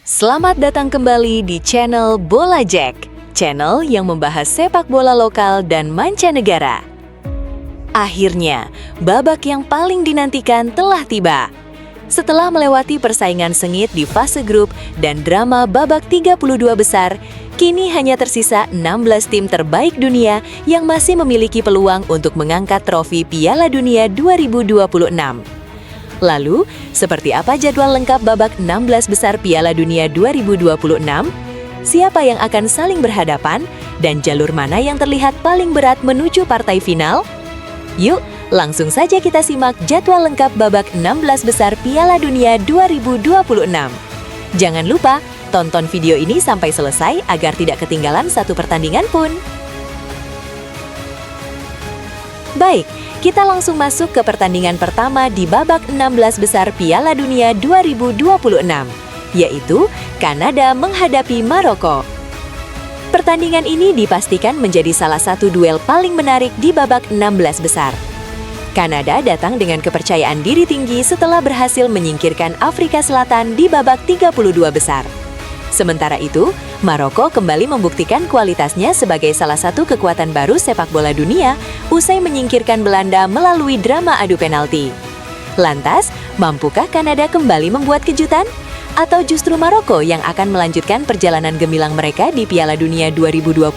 Selamat datang kembali di channel Bola Jack, channel yang membahas sepak bola lokal dan mancanegara. Akhirnya, babak yang paling dinantikan telah tiba. Setelah melewati persaingan sengit di fase grup dan drama babak 32 besar, kini hanya tersisa 16 tim terbaik dunia yang masih memiliki peluang untuk mengangkat trofi Piala Dunia 2026. Lalu, seperti apa jadwal lengkap babak 16 besar Piala Dunia 2026? Siapa yang akan saling berhadapan? Dan jalur mana yang terlihat paling berat menuju partai final? Yuk, langsung saja kita simak jadwal lengkap babak 16 besar Piala Dunia 2026. Jangan lupa, tonton video ini sampai selesai agar tidak ketinggalan satu pertandingan pun. Baik, kita langsung masuk ke pertandingan pertama di babak 16 besar Piala Dunia 2026, yaitu Kanada menghadapi Maroko. Pertandingan ini dipastikan menjadi salah satu duel paling menarik di babak 16 besar. Kanada datang dengan kepercayaan diri tinggi setelah berhasil menyingkirkan Afrika Selatan di babak 32 besar. Sementara itu, Maroko kembali membuktikan kualitasnya sebagai salah satu kekuatan baru sepak bola dunia usai menyingkirkan Belanda melalui drama adu penalti. Lantas, mampukah Kanada kembali membuat kejutan? Atau justru Maroko yang akan melanjutkan perjalanan gemilang mereka di Piala Dunia 2026?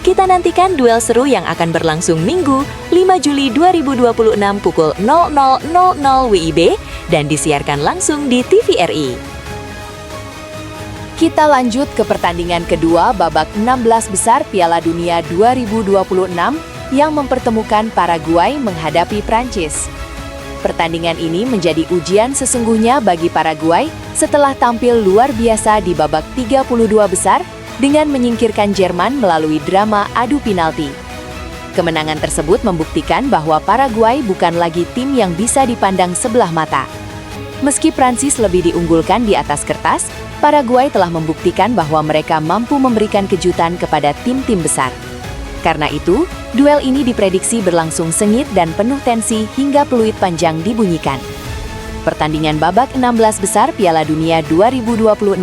Kita nantikan duel seru yang akan berlangsung Minggu, 5 Juli 2026 pukul 00.00 WIB dan disiarkan langsung di TVRI. Kita lanjut ke pertandingan kedua babak 16 besar Piala Dunia 2026 yang mempertemukan Paraguay menghadapi Prancis. Pertandingan ini menjadi ujian sesungguhnya bagi Paraguay setelah tampil luar biasa di babak 32 besar dengan menyingkirkan Jerman melalui drama adu penalti. Kemenangan tersebut membuktikan bahwa Paraguay bukan lagi tim yang bisa dipandang sebelah mata. Meski Prancis lebih diunggulkan di atas kertas, Paraguay telah membuktikan bahwa mereka mampu memberikan kejutan kepada tim-tim besar. Karena itu, duel ini diprediksi berlangsung sengit dan penuh tensi hingga peluit panjang dibunyikan. Pertandingan babak 16 besar Piala Dunia 2026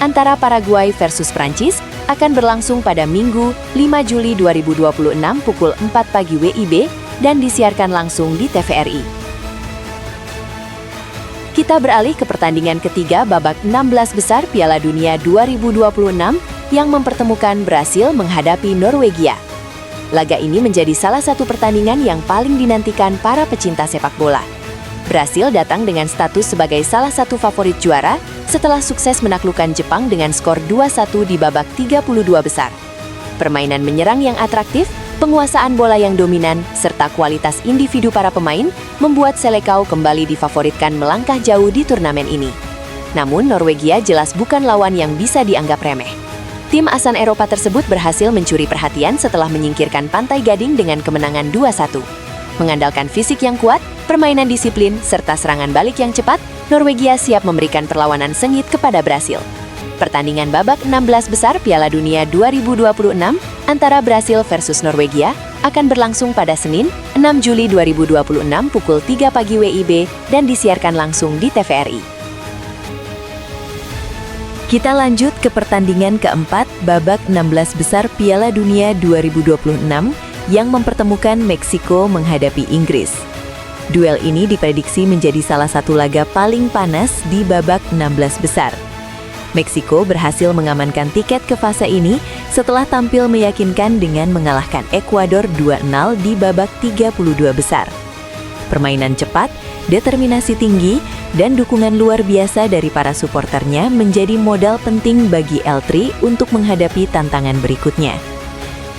antara Paraguay versus Prancis akan berlangsung pada Minggu, 5 Juli 2026 pukul 4 pagi WIB dan disiarkan langsung di TVRI. Kita beralih ke pertandingan ketiga babak 16 besar Piala Dunia 2026 yang mempertemukan Brasil menghadapi Norwegia. Laga ini menjadi salah satu pertandingan yang paling dinantikan para pecinta sepak bola. Brasil datang dengan status sebagai salah satu favorit juara setelah sukses menaklukkan Jepang dengan skor 2-1 di babak 32 besar. Permainan menyerang yang atraktif, penguasaan bola yang dominan, serta kualitas individu para pemain membuat Selekau kembali difavoritkan melangkah jauh di turnamen ini. Namun Norwegia jelas bukan lawan yang bisa dianggap remeh. Tim asan Eropa tersebut berhasil mencuri perhatian setelah menyingkirkan Pantai Gading dengan kemenangan 2-1. Mengandalkan fisik yang kuat, permainan disiplin, serta serangan balik yang cepat, Norwegia siap memberikan perlawanan sengit kepada Brasil. Pertandingan babak 16 besar Piala Dunia 2026 antara Brasil versus Norwegia akan berlangsung pada Senin, 6 Juli 2026 pukul 3 pagi WIB dan disiarkan langsung di TVRI. Kita lanjut ke pertandingan keempat babak 16 besar Piala Dunia 2026 yang mempertemukan Meksiko menghadapi Inggris. Duel ini diprediksi menjadi salah satu laga paling panas di babak 16 besar. Meksiko berhasil mengamankan tiket ke fase ini setelah tampil meyakinkan dengan mengalahkan Ekuador 2-0 di babak 32 besar. Permainan cepat, determinasi tinggi, dan dukungan luar biasa dari para suporternya menjadi modal penting bagi El-Tri untuk menghadapi tantangan berikutnya.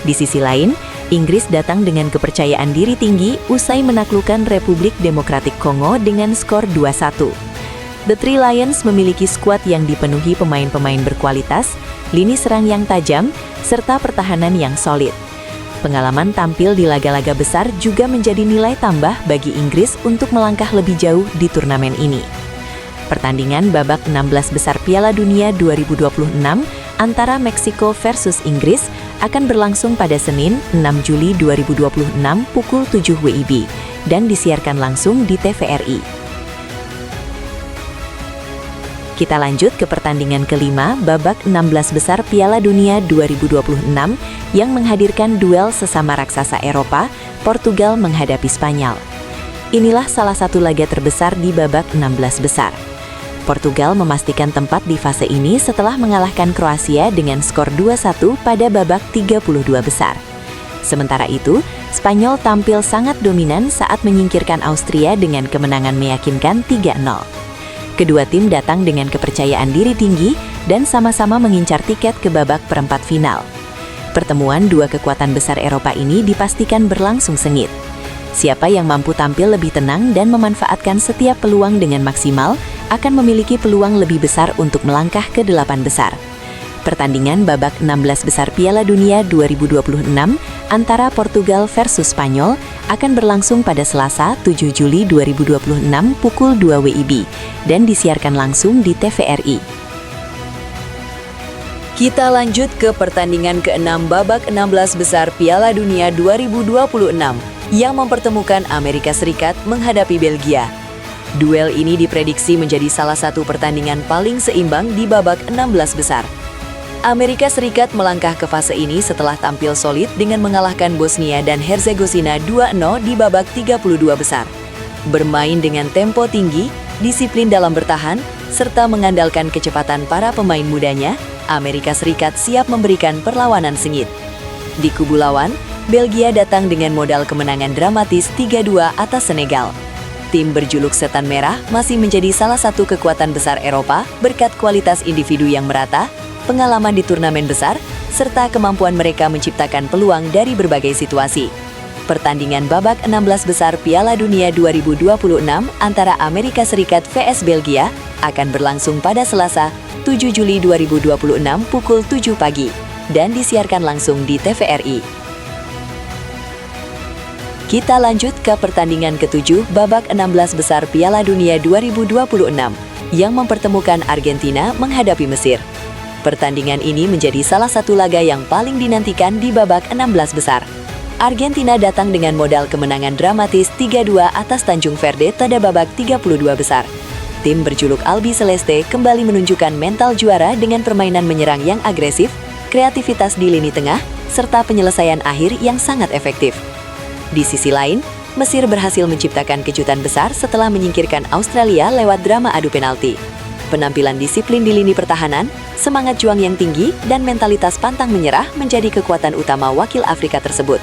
Di sisi lain, Inggris datang dengan kepercayaan diri tinggi usai menaklukkan Republik Demokratik Kongo dengan skor 2-1. The Three Lions memiliki skuad yang dipenuhi pemain-pemain berkualitas, lini serang yang tajam, serta pertahanan yang solid. Pengalaman tampil di laga-laga besar juga menjadi nilai tambah bagi Inggris untuk melangkah lebih jauh di turnamen ini. Pertandingan babak 16 besar Piala Dunia 2026 antara Meksiko versus Inggris akan berlangsung pada Senin, 6 Juli 2026 pukul 7 WIB dan disiarkan langsung di TVRI. Kita lanjut ke pertandingan kelima babak 16 besar Piala Dunia 2026 yang menghadirkan duel sesama raksasa Eropa, Portugal menghadapi Spanyol. Inilah salah satu laga terbesar di babak 16 besar. Portugal memastikan tempat di fase ini setelah mengalahkan Kroasia dengan skor 2-1 pada babak 32 besar. Sementara itu, Spanyol tampil sangat dominan saat menyingkirkan Austria dengan kemenangan meyakinkan 3-0. Kedua tim datang dengan kepercayaan diri tinggi dan sama-sama mengincar tiket ke babak perempat final. Pertemuan dua kekuatan besar Eropa ini dipastikan berlangsung sengit. Siapa yang mampu tampil lebih tenang dan memanfaatkan setiap peluang dengan maksimal akan memiliki peluang lebih besar untuk melangkah ke 8 besar. Pertandingan babak 16 besar Piala Dunia 2026 antara Portugal versus Spanyol akan berlangsung pada Selasa 7 Juli 2026 pukul 2 WIB dan disiarkan langsung di TVRI. Kita lanjut ke pertandingan ke-6 babak 16 besar Piala Dunia 2026 yang mempertemukan Amerika Serikat menghadapi Belgia. Duel ini diprediksi menjadi salah satu pertandingan paling seimbang di babak 16 besar. Amerika Serikat melangkah ke fase ini setelah tampil solid dengan mengalahkan Bosnia dan Herzegovina 2-0 di babak 32 besar. Bermain dengan tempo tinggi, disiplin dalam bertahan, serta mengandalkan kecepatan para pemain mudanya, Amerika Serikat siap memberikan perlawanan sengit. Di kubu lawan, Belgia datang dengan modal kemenangan dramatis 3-2 atas Senegal. Tim berjuluk Setan Merah masih menjadi salah satu kekuatan besar Eropa berkat kualitas individu yang merata, pengalaman di turnamen besar, serta kemampuan mereka menciptakan peluang dari berbagai situasi. Pertandingan babak 16 besar Piala Dunia 2026 antara Amerika Serikat vs Belgia akan berlangsung pada Selasa 7 Juli 2026 pukul 7 pagi dan disiarkan langsung di TVRI. Kita lanjut ke pertandingan ke-7 babak 16 besar Piala Dunia 2026 yang mempertemukan Argentina menghadapi Mesir. Pertandingan ini menjadi salah satu laga yang paling dinantikan di babak 16 besar. Argentina datang dengan modal kemenangan dramatis 3-2 atas Tanjung Verde pada babak 32 besar. Tim berjuluk Albi Celeste kembali menunjukkan mental juara dengan permainan menyerang yang agresif, kreativitas di lini tengah, serta penyelesaian akhir yang sangat efektif. Di sisi lain, Mesir berhasil menciptakan kejutan besar setelah menyingkirkan Australia lewat drama adu penalti. Penampilan disiplin di lini pertahanan, semangat juang yang tinggi, dan mentalitas pantang menyerah menjadi kekuatan utama wakil Afrika tersebut.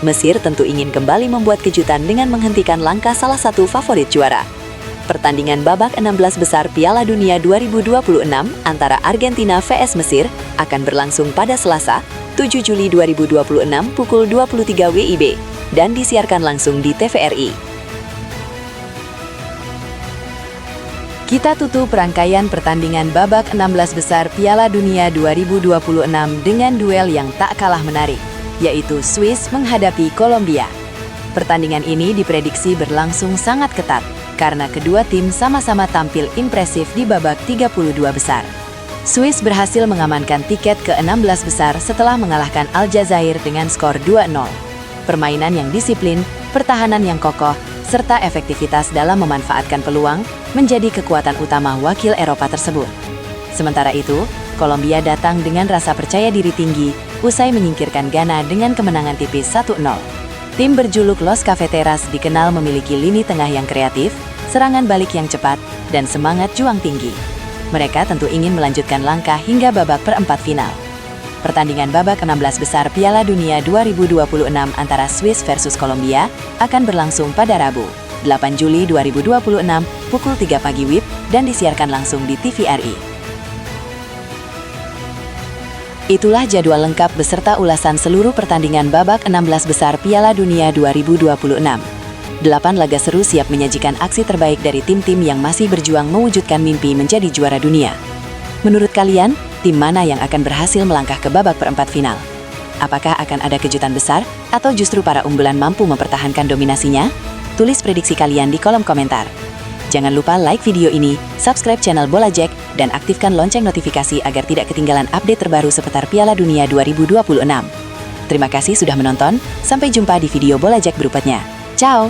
Mesir tentu ingin kembali membuat kejutan dengan menghentikan langkah salah satu favorit juara. Pertandingan babak 16 besar Piala Dunia 2026 antara Argentina vs Mesir akan berlangsung pada Selasa, 7 Juli 2026 pukul 23 WIB dan disiarkan langsung di TVRI. Kita tutup rangkaian pertandingan babak 16 besar Piala Dunia 2026 dengan duel yang tak kalah menarik, yaitu Swiss menghadapi Kolombia. Pertandingan ini diprediksi berlangsung sangat ketat, karena kedua tim sama-sama tampil impresif di babak 32 besar. Swiss berhasil mengamankan tiket ke 16 besar setelah mengalahkan Aljazair dengan skor 2-0. Permainan yang disiplin, pertahanan yang kokoh, serta efektivitas dalam memanfaatkan peluang menjadi kekuatan utama wakil Eropa tersebut. Sementara itu, Kolombia datang dengan rasa percaya diri tinggi usai menyingkirkan Ghana dengan kemenangan tipis 1-0. Tim berjuluk Los Cafeteras dikenal memiliki lini tengah yang kreatif, serangan balik yang cepat, dan semangat juang tinggi. Mereka tentu ingin melanjutkan langkah hingga babak perempat final. Pertandingan babak 16 besar Piala Dunia 2026 antara Swiss versus Kolombia akan berlangsung pada Rabu, 8 Juli 2026 pukul 3 pagi WIB dan disiarkan langsung di TVRI. Itulah jadwal lengkap beserta ulasan seluruh pertandingan babak 16 besar Piala Dunia 2026. 8 laga seru siap menyajikan aksi terbaik dari tim-tim yang masih berjuang mewujudkan mimpi menjadi juara dunia. Menurut kalian, tim mana yang akan berhasil melangkah ke babak perempat final? Apakah akan ada kejutan besar atau justru para unggulan mampu mempertahankan dominasinya? Tulis prediksi kalian di kolom komentar. Jangan lupa like video ini, subscribe channel Bola Jack, dan aktifkan lonceng notifikasi agar tidak ketinggalan update terbaru seputar Piala Dunia 2026. Terima kasih sudah menonton, sampai jumpa di video Bola Jack berikutnya. Ciao!